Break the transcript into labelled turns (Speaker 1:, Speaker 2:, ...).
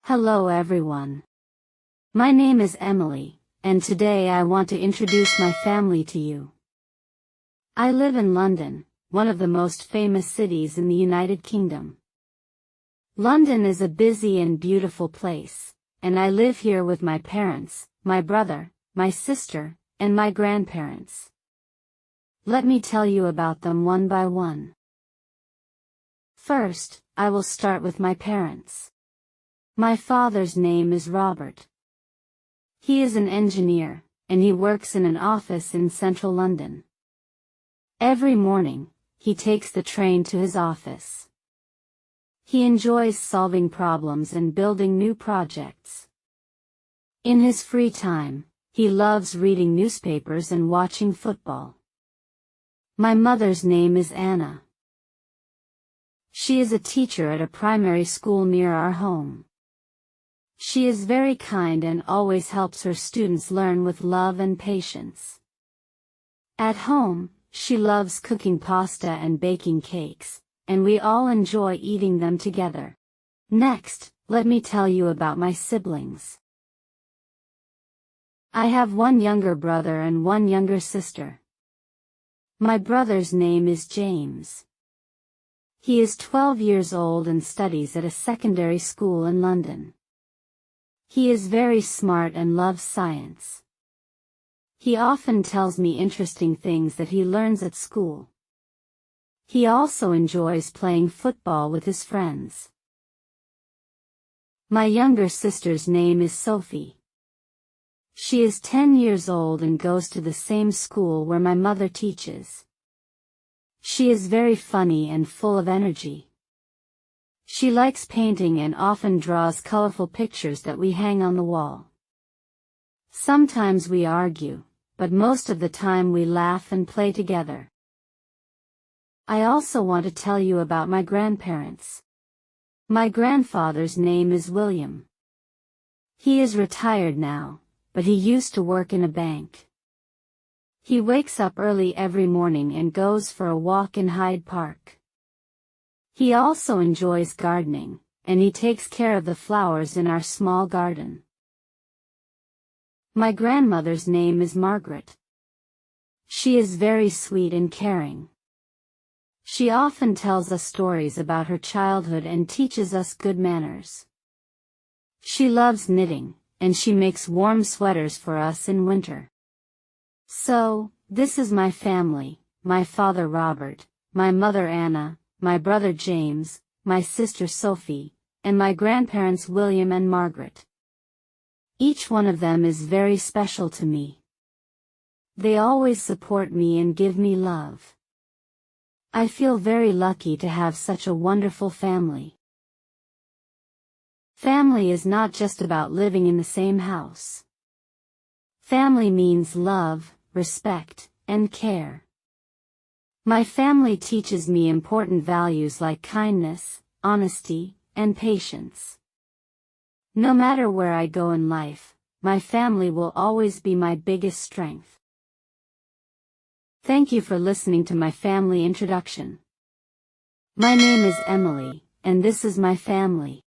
Speaker 1: Hello everyone. My name is Emily, and today I want to introduce my family to you. I live in London, one of the most famous cities in the United Kingdom. London is a busy and beautiful place, and I live here with my parents, my brother, my sister, and my grandparents. Let me tell you about them one by one. First, I will start with my parents. My father's name is Robert. He is an engineer, and he works in an office in central London. Every morning, he takes the train to his office. He enjoys solving problems and building new projects. In his free time, he loves reading newspapers and watching football. My mother's name is Anna. She is a teacher at a primary school near our home. She is very kind and always helps her students learn with love and patience. At home, she loves cooking pasta and baking cakes, and we all enjoy eating them together. Next, let me tell you about my siblings. I have one younger brother and one younger sister. My brother's name is James. He is 12 years old and studies at a secondary school in London. He is very smart and loves science. He often tells me interesting things that he learns at school. He also enjoys playing football with his friends. My younger sister's name is Sophie. She is 10 years old and goes to the same school where my mother teaches. She is very funny and full of energy. She likes painting and often draws colorful pictures that we hang on the wall. Sometimes we argue, but most of the time we laugh and play together. I also want to tell you about my grandparents. My grandfather's name is William. He is retired now, but he used to work in a bank. He wakes up early every morning and goes for a walk in Hyde Park. He also enjoys gardening, and he takes care of the flowers in our small garden. My grandmother's name is Margaret. She is very sweet and caring. She often tells us stories about her childhood and teaches us good manners. She loves knitting, and she makes warm sweaters for us in winter. So, this is my family: my father Robert, my mother Anna, my brother James, my sister Sophie, and my grandparents William and Margaret. Each one of them is very special to me. They always support me and give me love. I feel very lucky to have such a wonderful family. Family is not just about living in the same house. Family means love, respect, and care. My family teaches me important values like kindness, honesty, and patience. No matter where I go in life, my family will always be my biggest strength. Thank you for listening to my family introduction. My name is Emily, and this is my family.